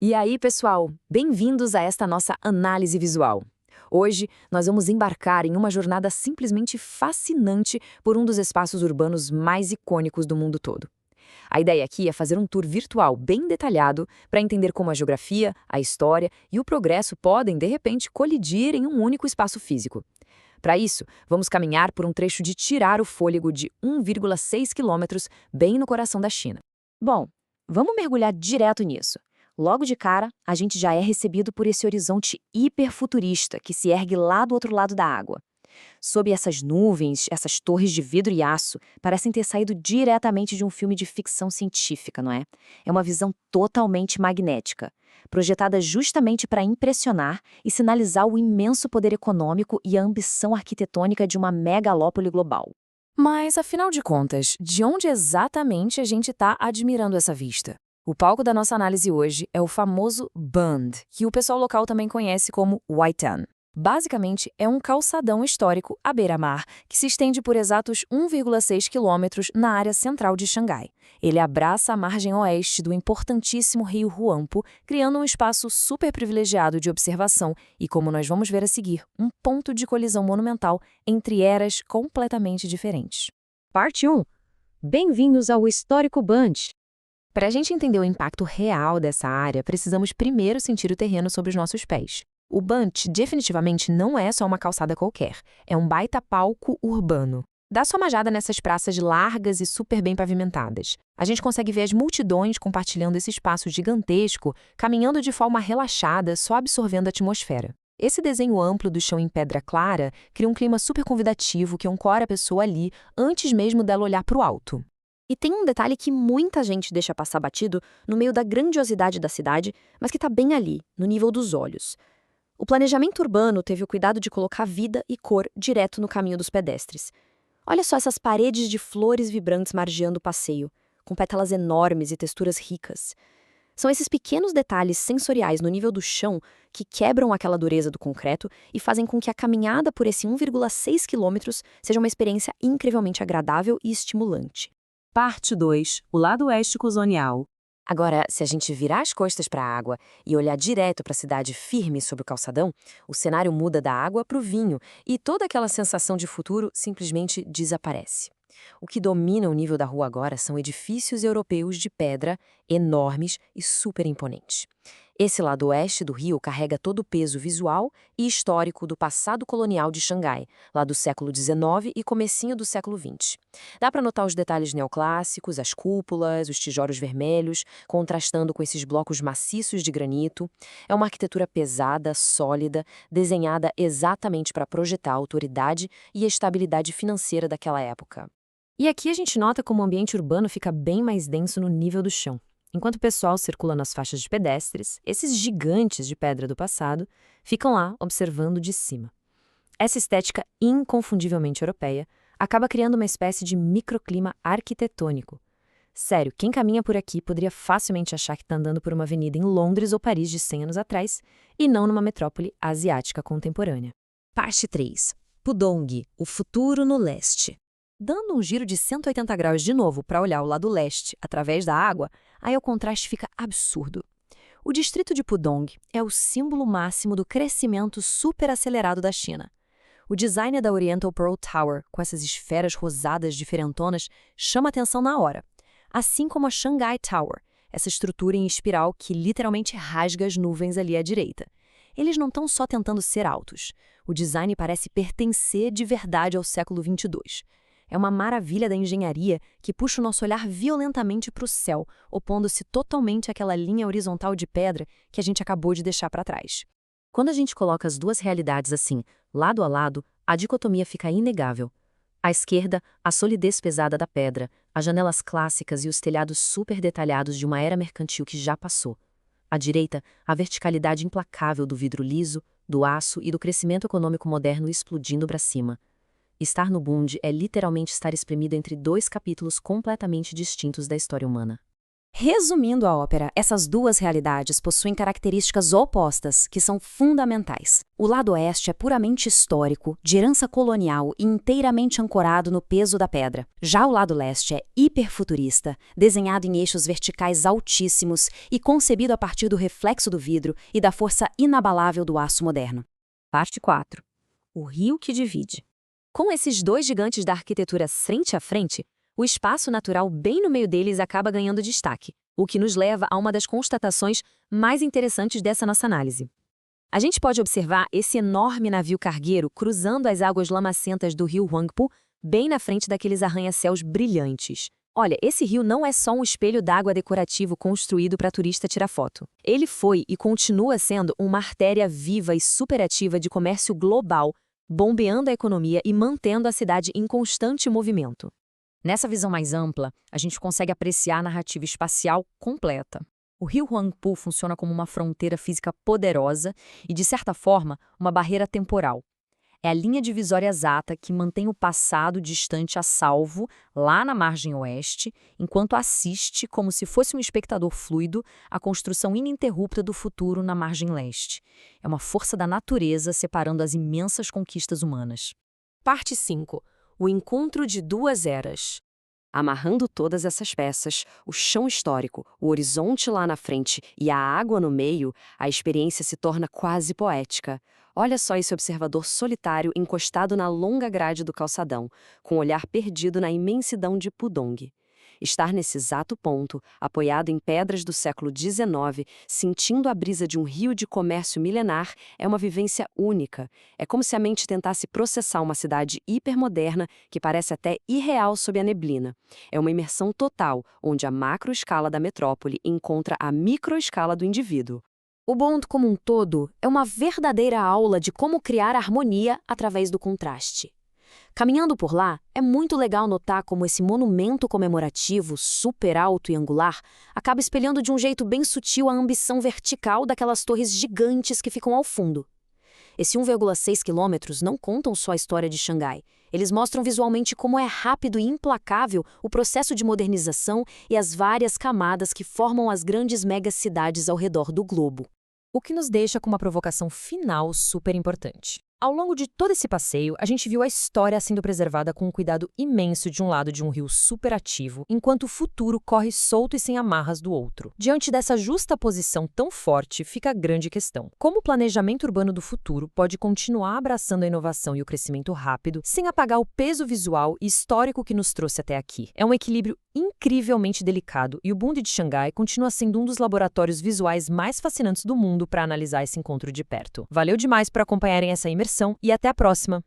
E aí, pessoal, bem-vindos a esta nossa análise visual. Hoje, nós vamos embarcar em uma jornada simplesmente fascinante por um dos espaços urbanos mais icônicos do mundo todo. A ideia aqui é fazer um tour virtual bem detalhado para entender como a geografia, a história e o progresso podem, de repente, colidir em um único espaço físico. Para isso, vamos caminhar por um trecho de tirar o fôlego de 1,6 quilômetros bem no coração da China. Bom, vamos mergulhar direto nisso. Logo de cara, a gente já é recebido por esse horizonte hiperfuturista que se ergue lá do outro lado da água. Sob essas nuvens, essas torres de vidro e aço parecem ter saído diretamente de um filme de ficção científica, não é? É uma visão totalmente magnética, projetada justamente para impressionar e sinalizar o imenso poder econômico e a ambição arquitetônica de uma megalópole global. Mas, afinal de contas, de onde exatamente a gente está admirando essa vista? O palco da nossa análise hoje é o famoso Bund, que o pessoal local também conhece como Waitan. Basicamente, é um calçadão histórico à beira-mar que se estende por exatos 1,6 quilômetros na área central de Xangai. Ele abraça a margem oeste do importantíssimo rio Huangpu, criando um espaço super privilegiado de observação e, como nós vamos ver a seguir, um ponto de colisão monumental entre eras completamente diferentes. Parte 1. Bem-vindos ao Histórico Bund. Para a gente entender o impacto real dessa área, precisamos primeiro sentir o terreno sob os nossos pés. O Bund definitivamente não é só uma calçada qualquer, é um baita palco urbano. Dá só uma olhada nessas praças largas e super bem pavimentadas. A gente consegue ver as multidões compartilhando esse espaço gigantesco, caminhando de forma relaxada, só absorvendo a atmosfera. Esse desenho amplo do chão em pedra clara cria um clima super convidativo que ancora a pessoa ali antes mesmo dela olhar para o alto. E tem um detalhe que muita gente deixa passar batido no meio da grandiosidade da cidade, mas que está bem ali, no nível dos olhos. O planejamento urbano teve o cuidado de colocar vida e cor direto no caminho dos pedestres. Olha só essas paredes de flores vibrantes margeando o passeio, com pétalas enormes e texturas ricas. São esses pequenos detalhes sensoriais no nível do chão que quebram aquela dureza do concreto e fazem com que a caminhada por esse 1,6 quilômetros seja uma experiência incrivelmente agradável e estimulante. Parte 2. O lado oeste colonial. Agora, se a gente virar as costas para a água e olhar direto para a cidade firme sobre o calçadão, o cenário muda da água para o vinho e toda aquela sensação de futuro simplesmente desaparece. O que domina o nível da rua agora são edifícios europeus de pedra, enormes e super imponentes. Esse lado oeste do rio carrega todo o peso visual e histórico do passado colonial de Xangai, lá do século XIX e comecinho do século XX. Dá para notar os detalhes neoclássicos, as cúpulas, os tijolos vermelhos, contrastando com esses blocos maciços de granito. É uma arquitetura pesada, sólida, desenhada exatamente para projetar a autoridade e a estabilidade financeira daquela época. E aqui a gente nota como o ambiente urbano fica bem mais denso no nível do chão. Enquanto o pessoal circula nas faixas de pedestres, esses gigantes de pedra do passado ficam lá observando de cima. Essa estética inconfundivelmente europeia acaba criando uma espécie de microclima arquitetônico. Sério, quem caminha por aqui poderia facilmente achar que está andando por uma avenida em Londres ou Paris de 100 anos atrás e não numa metrópole asiática contemporânea. Parte 3. Pudong, o futuro no leste. Dando um giro de 180 graus de novo para olhar o lado leste através da água, aí o contraste fica absurdo. O distrito de Pudong é o símbolo máximo do crescimento superacelerado da China. O design da Oriental Pearl Tower, com essas esferas rosadas diferentonas, chama atenção na hora. Assim como a Shanghai Tower, essa estrutura em espiral que literalmente rasga as nuvens ali à direita. Eles não estão só tentando ser altos. O design parece pertencer de verdade ao século 22. É uma maravilha da engenharia que puxa o nosso olhar violentamente para o céu, opondo-se totalmente àquela linha horizontal de pedra que a gente acabou de deixar para trás. Quando a gente coloca as duas realidades assim, lado a lado, a dicotomia fica inegável. À esquerda, a solidez pesada da pedra, as janelas clássicas e os telhados super detalhados de uma era mercantil que já passou. À direita, a verticalidade implacável do vidro liso, do aço e do crescimento econômico moderno explodindo para cima. Estar no Bund é literalmente estar espremido entre dois capítulos completamente distintos da história humana. Resumindo a ópera, essas duas realidades possuem características opostas que são fundamentais. O lado oeste é puramente histórico, de herança colonial e inteiramente ancorado no peso da pedra. Já o lado leste é hiperfuturista, desenhado em eixos verticais altíssimos e concebido a partir do reflexo do vidro e da força inabalável do aço moderno. Parte 4. O rio que divide. Com esses dois gigantes da arquitetura frente a frente, o espaço natural bem no meio deles acaba ganhando destaque, o que nos leva a uma das constatações mais interessantes dessa nossa análise. A gente pode observar esse enorme navio cargueiro cruzando as águas lamacentas do rio Huangpu, bem na frente daqueles arranha-céus brilhantes. Olha, esse rio não é só um espelho d'água decorativo construído para turista tirar foto. Ele foi e continua sendo uma artéria viva e superativa de comércio global, bombeando a economia e mantendo a cidade em constante movimento. Nessa visão mais ampla, a gente consegue apreciar a narrativa espacial completa. O rio Huangpu funciona como uma fronteira física poderosa e, de certa forma, uma barreira temporal. É a linha divisória exata que mantém o passado distante a salvo, lá na margem oeste, enquanto assiste, como se fosse um espectador fluido, a construção ininterrupta do futuro na margem leste. É uma força da natureza separando as imensas conquistas humanas. Parte 5. O encontro de duas eras. Amarrando todas essas peças, o chão histórico, o horizonte lá na frente e a água no meio, a experiência se torna quase poética. Olha só esse observador solitário encostado na longa grade do calçadão, com o olhar perdido na imensidão de Pudong. Estar nesse exato ponto, apoiado em pedras do século XIX, sentindo a brisa de um rio de comércio milenar, é uma vivência única. É como se a mente tentasse processar uma cidade hipermoderna que parece até irreal sob a neblina. É uma imersão total, onde a macroescala da metrópole encontra a microescala do indivíduo. O Bond como um todo é uma verdadeira aula de como criar harmonia através do contraste. Caminhando por lá, é muito legal notar como esse monumento comemorativo, super alto e angular, acaba espelhando de um jeito bem sutil a ambição vertical daquelas torres gigantes que ficam ao fundo. Esse 1,6 quilômetros não contam só a história de Xangai. Eles mostram visualmente como é rápido e implacável o processo de modernização e as várias camadas que formam as grandes megacidades ao redor do globo. O que nos deixa com uma provocação final super importante. Ao longo de todo esse passeio, a gente viu a história sendo preservada com um cuidado imenso de um lado de um rio superativo, enquanto o futuro corre solto e sem amarras do outro. Diante dessa justa posição tão forte, fica a grande questão. Como o planejamento urbano do futuro pode continuar abraçando a inovação e o crescimento rápido, sem apagar o peso visual e histórico que nos trouxe até aqui? É um equilíbrio incrivelmente delicado e o Bund de Xangai continua sendo um dos laboratórios visuais mais fascinantes do mundo para analisar esse encontro de perto. Valeu demais por acompanharem essa imersão e até a próxima!